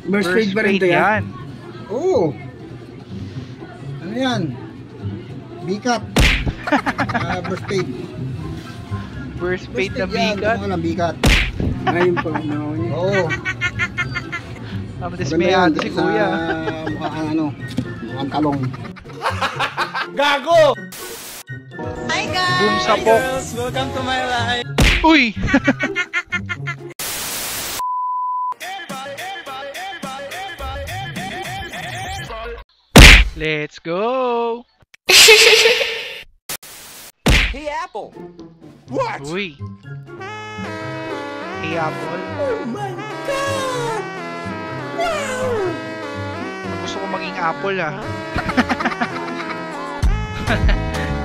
Burst fade ba rin to yan? Oo. Ano yan? Bikat. Burst fade. Burst fade na bikat? Oo, na bikat. Ayun po, no. Oo. Dismayado si kuya. Mukhang ano, mukhang talong. Gago! Hi guys! Boom sapok. Welcome to my life. Uy! Let's go! Hey Apple! What? Uy! Hey Apple. Oh my God! Wow! Gusto ko maging Apple ah.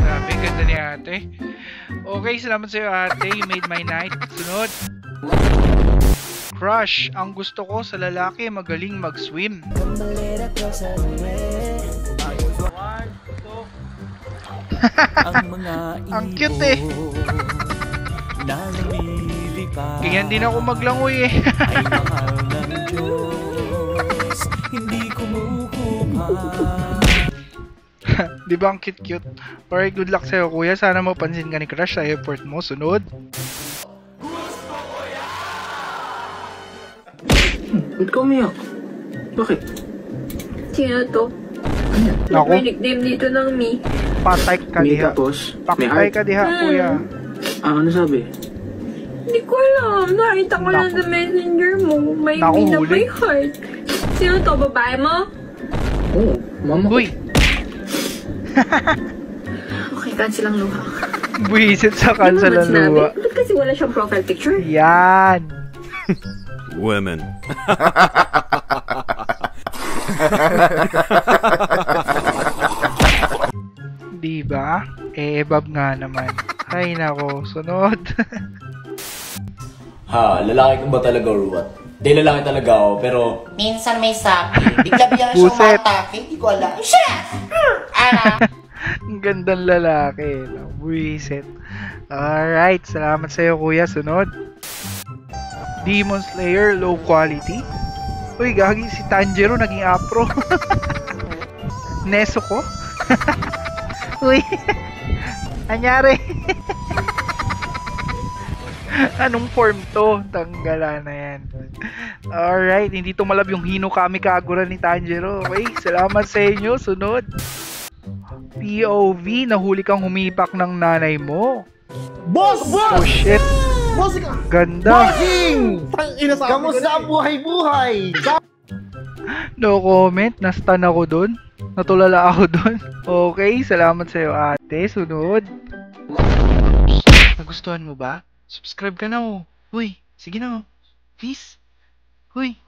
Grabe, ganda ni ate. Okay, salamat sa'yo ate. You made my night. Sunod. Crush. Ang gusto ko sa lalaki magaling mag-swim. Ang cute eh. Ganyan din ako maglangoy eh. Di ba ang cute-cute? Alright, good luck sa'yo kuya. Sana mapansin ka ni Crush sa effort mo. Sunod. Ba't ka umiyak? Bakit? Sino to? Naku, May nickname dito ng Mi. patay ka May diha. tapos, may Patay art. ka diha kuya. Ano sabi? Hindi ko alam. Nakita ko lang sa messenger mo. May Naku, Mi na huli. may heart. Sino to? Babae mo? Oo, mama ko. Uy! Okay, cancel ang luha. Buwisit sa cancel ang luwa. Ba't kasi wala siyang profile picture? Yan! Women. Diba? Bab nga naman. Ay nako, sunod. Ha, lalaki ka ba talaga or what? Di lalaki talaga ako, pero Minsan may sabi, bigla-bigla siyang Buset. matake, hindi ko alam. Siya! Ano? Ang gandang lalaki. Buwisit. Alright, salamat sa'yo kuya. Sunod. Demon Slayer, low quality. Uy, gagi si Tanjiro naging apro. Neso ko? Uy, anyari? Anong form to? Tanggala na yan. Alright, hindi tumalab yung Hino Kami Kagura ni Tanjiro. Okay, salamat sa inyo. Sunod. POV, nahuli kang humipak ng nanay mo. Boss! Oh shit, Boss ka! ganda. Bossing! Kamusta ang buhay-buhay? No comment, nastan ako dun. Natulala ako dun. Okay, salamat sa'yo ate. Sunod. Nagustuhan mo ba? Subscribe ka na oh. Uy, sige na oh. Please. Uy,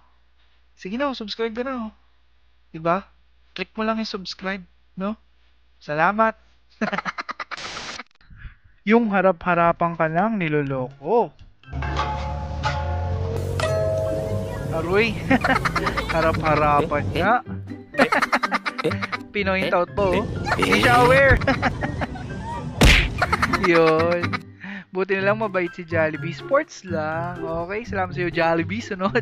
sige na oh, subscribe ka na oh. Diba? Click mo lang yung subscribe, no? Salamat. Yung harap-harapan ka lang niloloko. Aroy. Harap-harapan niya. Pinoint out po. Hindi siya aware. Yun. Buti na lang mabait si Jollibee. Sports lang. Okay, salamat sa'yo Jollibee. Sunod.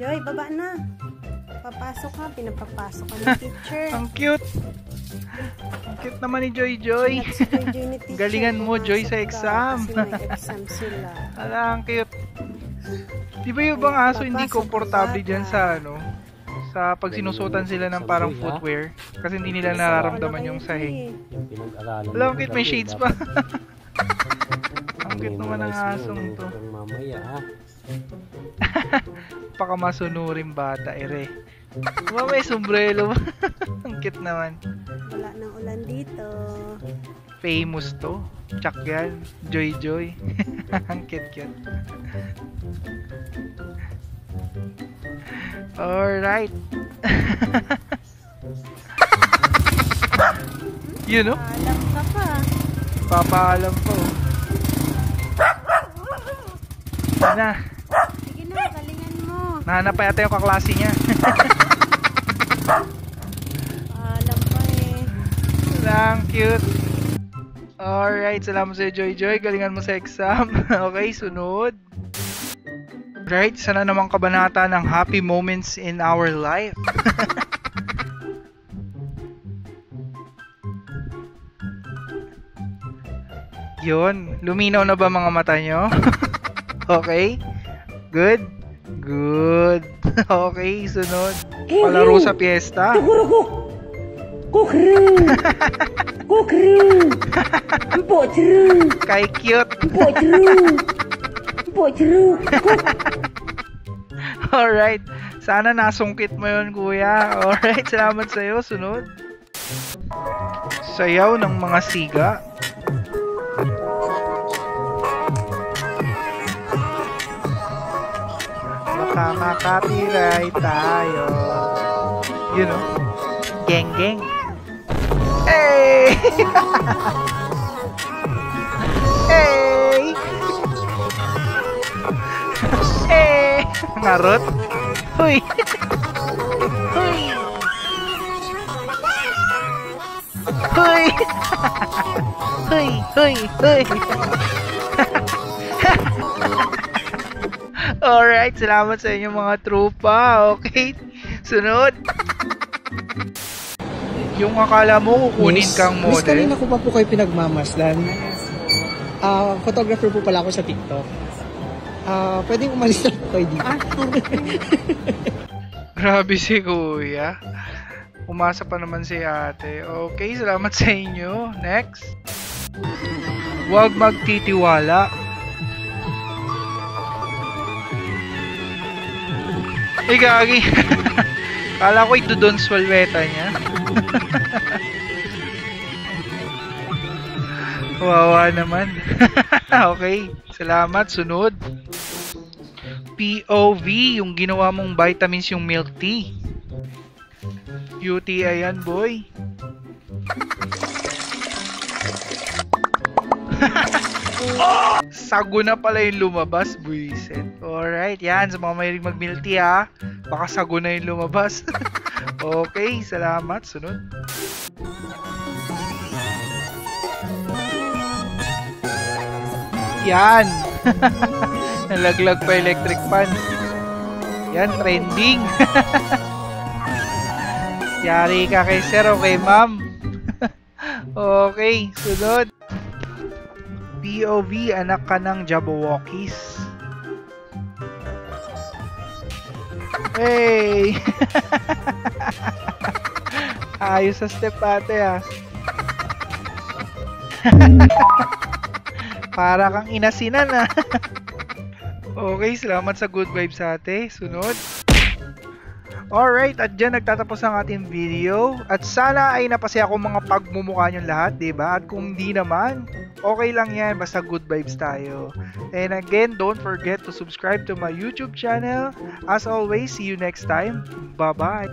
Joy, baba na. Papasok ka, pinapapasok ka ng teacher. Ang cute. Ang cute naman ni Joy Joy. Si Joy Joy ni teacher. Galingan mo Joy sa exam. Kasi may exam sila. Ala, ang cute. Di ba yung bang aso hindi komportable dyan sa ano? Sa pag sinusutan sila ng parang footwear. Kasi hindi nila nararamdaman yung sahig. Wala, ang cute, may shades pa. Ang cute naman ang asong to. Paka masunurin bata, ere. Diba may sombrero? Ang cute naman. Wala nang ulan dito. Famous to. Tsak yan. Joy Joy. Ang cute. Alright. You know? Alam ka pa. Papaalam po. Na. Sige na, galingan mo. Nahanap pa yata yung kaklase niya. Alam pa eh. Lang cute. Alright, salamat sa Joy Joy. Galingan mo sa exam. Okay, sunod. Right? Sana namang kabanata ng happy moments in our life. Yun. Luminaw na ba mga mata nyo? Okay? Good? Good. Okay, sunod. Palaro sa piyesta. Kay cute. Alright. Sana nasungkit mo yun, kuya. Alright, salamat sa'yo. Sunod. Sayaw ng mga siga. Baka makapiright tayo. You know? Geng geng. Hey! Hey! Hey! Ngarot? Huy! Huy! Huy! Huy! Huy! Huy! Alright, salamat sa inyo mga trupa. Okay, sunod. Yung akala mo kukunin kang Miss, model. kanina ko pa po kayo pinagmamasdan. Photographer po pala ako sa TikTok. Pwedeng umalis na po kayo dito. Grabe si kuya. Umasa pa naman si ate. Okay, salamat sa inyo. Next. Huwag magtitiwala. Eh, gagi. Kala ko ito doon swalweta niya. Wawa naman. Okay, salamat. Sunod. POV, yung ginawa mong vitamins yung milk tea. UTI yan, boy. Sago na pala yung lumabas, buisit. Alright, yan. Sa mga mahilig mag-milk tea, ha. Baka sago na yung lumabas. Okay, salamat. Sunod. Yan. Nalaglag pa electric fan. Yan, trending. Yari ka kay sir o kay ma'am. Okay, sunod. POV, anak ka ng Jabberwockies. Hey! Ayos sa step ate ah. Para kang inasinan ah. Okay, salamat sa good vibes ate. Sunod. Alright, at dyan nagtatapos ang ating video. At sana ay napasaya ko mga pagmumukha nyo lahat, diba? At kung di naman, okay lang yan, basta good vibes tayo. And again, don't forget to subscribe to my YouTube channel. As always, see you next time. Bye-bye!